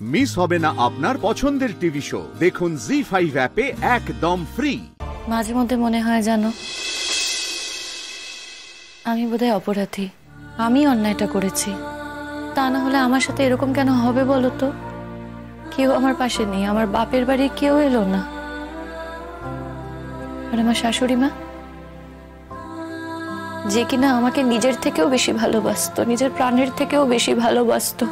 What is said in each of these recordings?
Miss হবে না আপনার পছন্দের টিভি শো। দেখুন জি5 অ্যাপে একদম ফ্রি। মাঝে মধ্যে মনে হয় জানো, আমি বোধহয় অপরাধী, আমি অন্যায়টা করেছি। তা না হলে আমার সাথে এরকম কেন হবে বলো তো? কেউ আমার পাশে নেই, আমার বাপের বাড়ি কেউ এলো না। আর আমার শাশুড়ি মা, যে কিনা আমাকে নিজের থেকেও বেশি ভালোবাসতো, নিজের প্রাণের থেকেও বেশি ভালোবাসতো,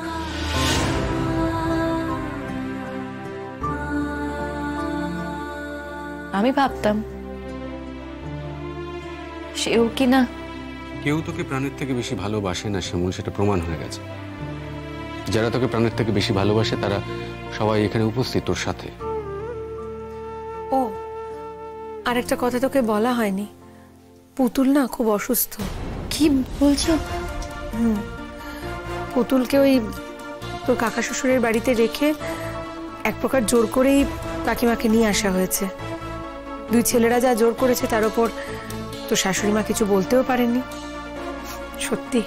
আমি ভাবতাম সেও কিনা। কেউ তোকে প্রাণের থেকে বেশি ভালোবাসে না শিমুল, সেটা প্রমাণ হয়ে গেছে। যারা তোকে প্রাণের থেকে বেশি ভালোবাসে তারা সবাই এখানে উপস্থিত তোর সাথে। ও আর একটা কথা তোকে বলা হয়নি, পুতুল না খুব অসুস্থ। কি বলছো? পুতুলকে ওই তোর কাকা শ্বশুরের বাড়িতে রেখে এক প্রকার জোর করেই কাকিমাকে নিয়ে আসা হয়েছে। দুই ছেলেরা যা জোর করেছে তার উপর তোর শাশুড়ি মা কিছু বলতেও পারেনি। সত্যি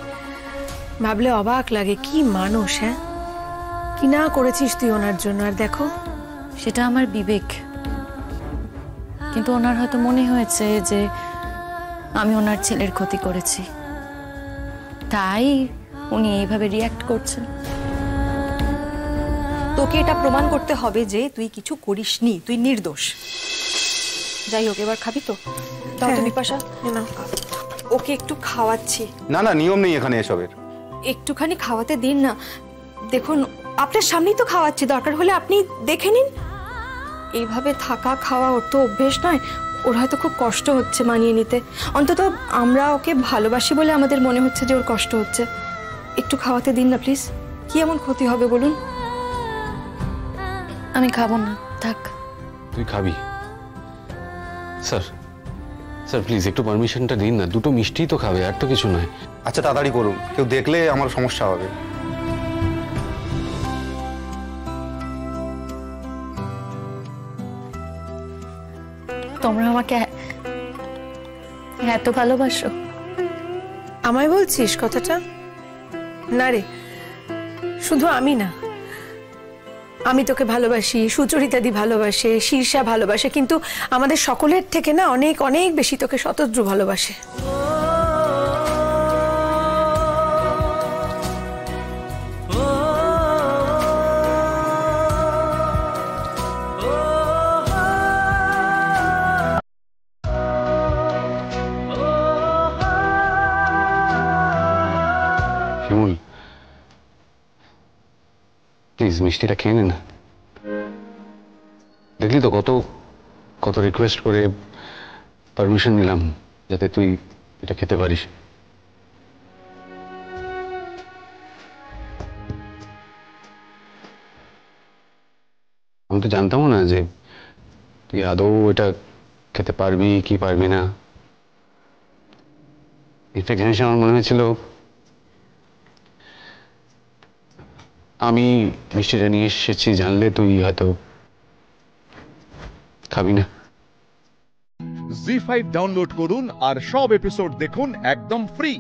ভাবলে অবাক লাগে, কি মানুষ। হ্যাঁ, কি না করেছিস তুই ওনার জন্য। আর দেখো, সেটা আমার বিবেক, কিন্তু ওনার হয়তো মনে হয়েছে যে আমি ওনার ছেলের ক্ষতি করেছি, তাই উনি এইভাবে রিয়্যাক্ট করছেন। তোকে এটা প্রমাণ করতে হবে যে তুই কিছু করিসনি, তুই নির্দোষ। যাই হোক, এবার খাবি তো? দাও তো বিপাশা, না ওকে একটু খাওয়াচ্ছি। না না, নিয়ম নেই এখানে এসবের। একটুখানি খাওয়াতে দিন না। দেখুন, আপনার সামনেই তো খাওয়াচ্ছি, দরকার হলে আপনি দেখে নিন। এইভাবে থাকা খাওয়া ওর তো অভ্যেস নয়, ওর হয়তো খুব কষ্ট হচ্ছে মানিয়ে নিতে। অন্তত আমরা ওকে ভালোবাসি বলে আমাদের মনে হচ্ছে যে ওর কষ্ট হচ্ছে। একটু খাওয়াতে দিন না প্লিজ। কি এমন ক্ষতি হবে বলুন? আমি খাবো না, থাক। তুই খাবি? স্যার স্যার প্লিজ একটু পারমিশনটা দিন না, দুটো মিষ্টি তো খাবে, আর তো কিছু নয়। আচ্ছা তাড়াতাড়ি করুন, কেউ দেখলে আমার সমস্যা হবে। তোমরা আমাকে এত ভালোবাসো? আমায় বলছিস কথাটা? না রে, শুধু আমি না, আমি তোকে ভালোবাসি, সুচরিতাদি ভালোবাসে, শীর্ষা ভালোবাসে, কিন্তু আমাদের সকলের থেকে না অনেক অনেক বেশি তোকে শতদ্রু ভালোবাসে। শিমুল প্লিজ মিষ্টিটা খেয়ে নে না। দেখলি তো কত কত রিকোয়েস্ট করে পারমিশন নিলাম যাতে তুই এটা খেতে পারিস। আমি তো জানতামও না যে তুই আদৌ এটা খেতে পারবি কি পারবি না। ইনফ্যাক্ট জিনিস আমার মনে হয়েছিল আমি মিষ্টিটা নিয়ে এসেছি জানলে তুই হয়তো খাবি না। জি5 ডাউনলোড করুন আর সব এপিসোড দেখুন একদম ফ্রি।